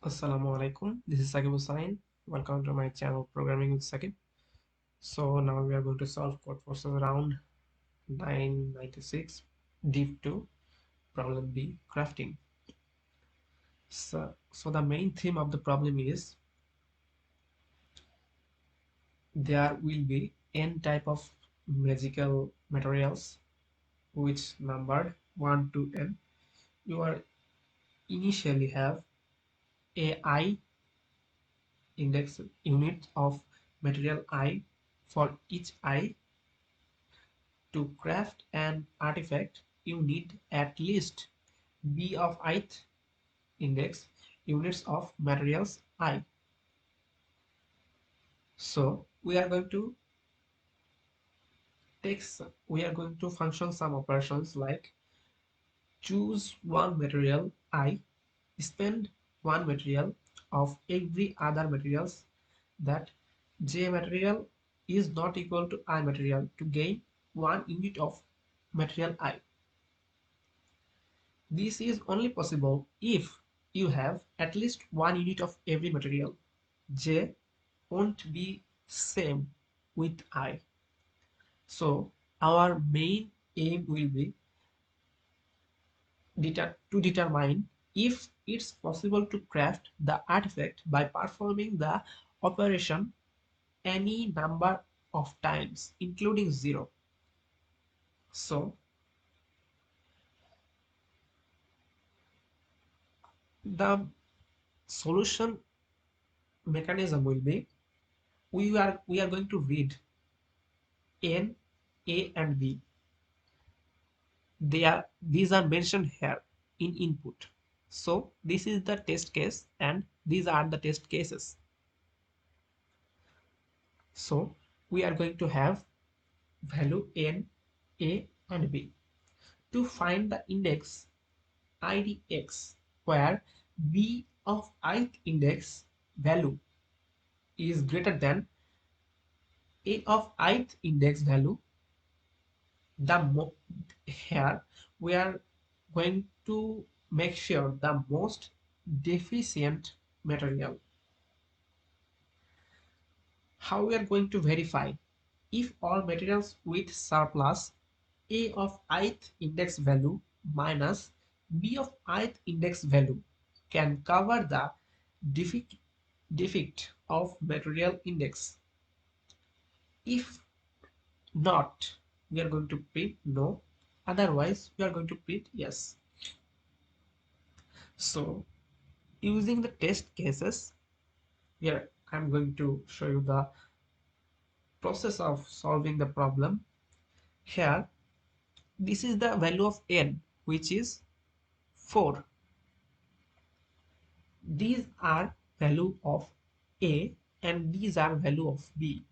Assalamu alaikum. This is Sakib Hussain. Welcome to my channel Programming with Sakib. So now we are going to solve Codeforces around 996 Deep 2 Problem B crafting. So the main theme of the problem is there will be n type of magical materials which numbered 1 to n. You are initially have a I index unit of material I. For each I, to craft an artifact, you need at least B of ith index units of materials I. So we are going to function some operations like choose one material I, spend one material of every other materials that J material is not equal to I material to gain one unit of material I. This is only possible if you have at least one unit of every material. J won't be same with I. So our main aim will be to determine if it's possible to craft the artifact by performing the operation any number of times including 0. So the solution mechanism will be we are going to read N, A and B. These are mentioned here in input. So this is the test case and these are the test cases. So we are going to have value N, A and B. To find the index IDX where B of ith index value is greater than A of ith index value, here we are going to make sure the most deficient material. How we are going to verify if all materials with surplus A of ith index value minus B of ith index value can cover the defect of material index. If not, we are going to print no, otherwise we are going to print yes. So using the test cases, here I'm going to show you the process of solving the problem. Here this is the value of n, which is 4. These are value of A and these are value of B.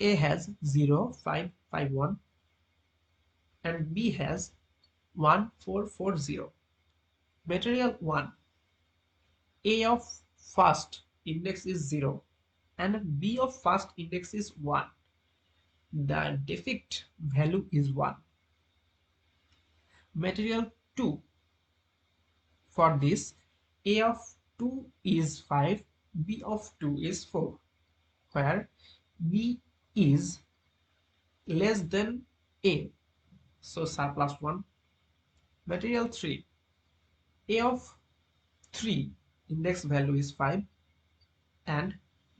A has 0, 5, 5, 1 and B has 1, 4, 4, 0. Material 1, A of first index is 0 and B of first index is 1. The defect value is 1. Material 2, for this A of 2 is 5, B of 2 is 4, where B is less than A, so surplus 1. Material 3, A of 3 index value is 5 and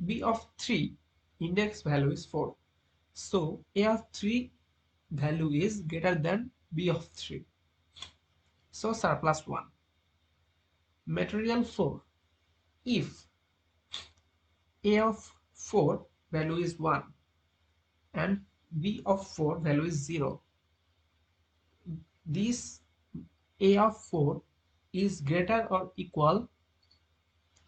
B of 3 index value is 4, so A of 3 value is greater than B of 3, so surplus 1. Material 4, if A of 4 value is 1 and B of 4 value is 0, this A of 4 is greater or equal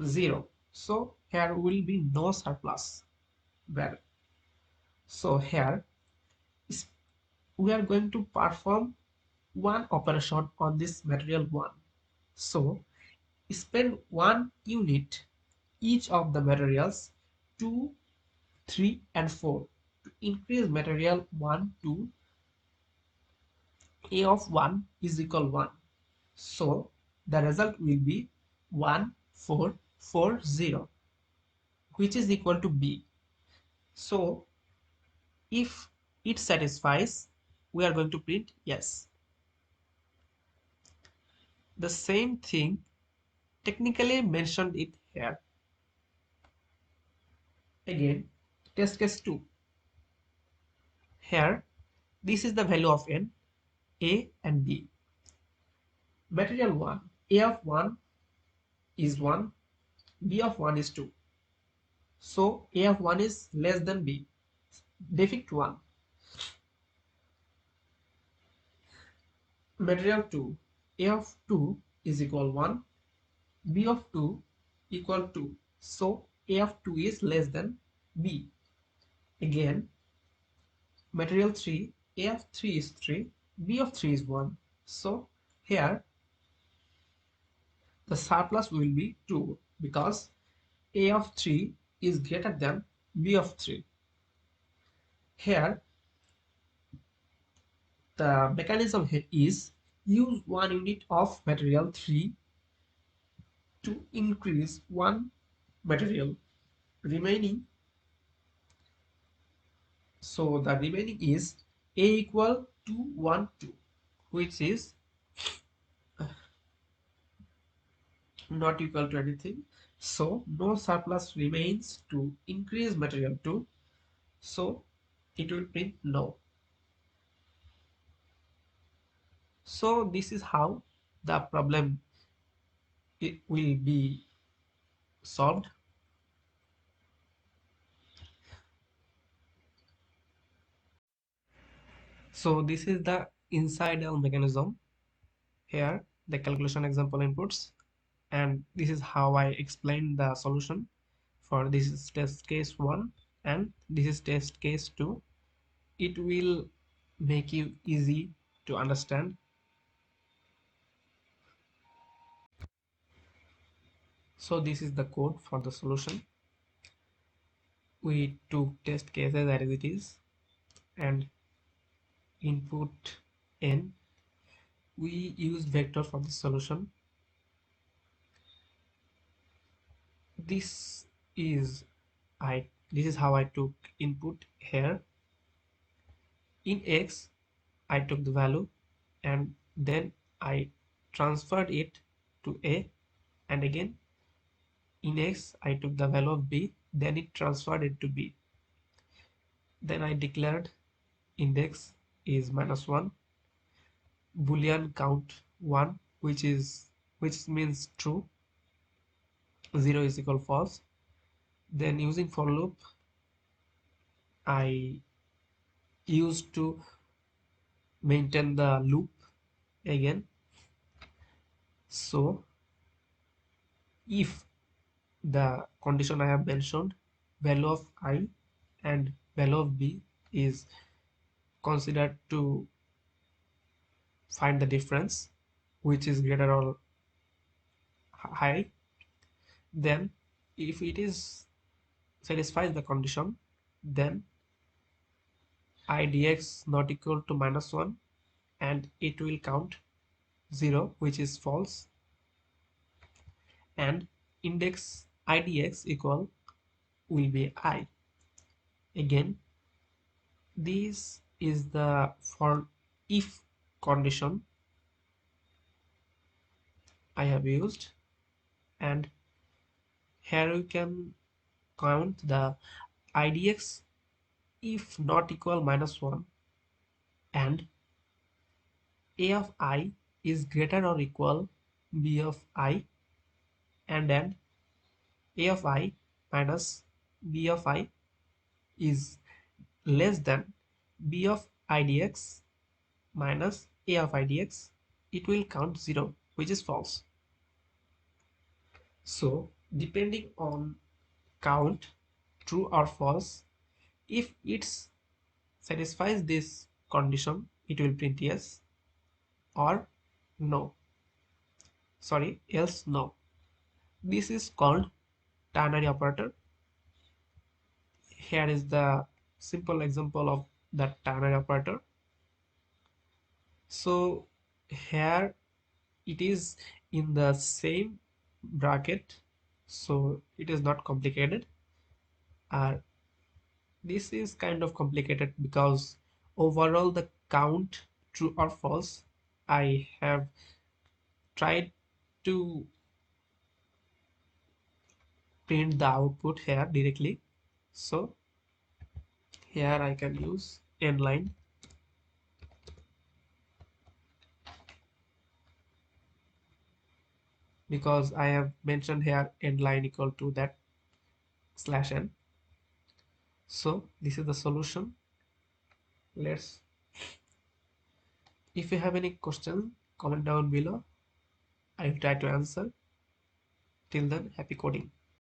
0, so here will be no surplus value. So here we are going to perform one operation on this material 1. So spend 1 unit each of the materials 2, 3 and 4 to increase material 1 to A of 1 is equal 1. So the result will be 1440, which is equal to B. So if it satisfies, we are going to print yes. The same thing technically mentioned it here. Again, test case 2. Here, this is the value of n, A and B. Material 1, A of 1 is 1, B of 1 is 2. So A of 1 is less than B. Defect 1. Material 2, A of 2 is equal 1, B of 2 equal 2. So A of 2 is less than B. Again, material 3, A of 3 is 3, B of 3 is 1. So here the surplus will be 2 because A of 3 is greater than B of 3. Here the mechanism here is use 1 unit of material 3 to increase 1 material remaining. So the remaining is A equal to 1 2, which is not equal to anything. So no surplus remains to increase material 2. So it will print no. So this is how the problem it will be solved. So this is the incidental mechanism. Here the calculation example inputs, and this is how I explain the solution for this is test case 1 and this is test case 2. It will make you easy to understand. So this is the code for the solution. We took test cases as it is and input n. We used vector for the solution. This is this is how I took input here. In x I took the value and then I transferred it to a, and again in x I took the value of b, then it transferred it to b. Then I declared index is -1, boolean count 1, which means true, 0 is equal false. Then using for loop I used to maintain the loop again. So if the condition I have mentioned, value of I and value of b is considered to find the difference which is greater or high, then if it is satisfies the condition, then I dx not equal to -1 and it will count 0, which is false, and index idx equal will be I. Again, this is the for if condition I have used, and here we can count the idx if not equal -1 and a of I is greater or equal b of I, and then a of I minus b of I is less than b of idx minus a of idx, it will count 0, which is false. So depending on count true or false, if it satisfies this condition, it will print yes or no. Sorry, else no. This is called ternary operator. Here is the simple example of that ternary operator. So here it is in the same bracket, so it is not complicated. uh, this is kind of complicated because overall the count true or false, I have tried to print the output here directly. So here I can use end line because I have mentioned here end line equal to that slash n. So this is the solution. Let's, if you have any question, comment down below. I will try to answer. Till then, happy coding.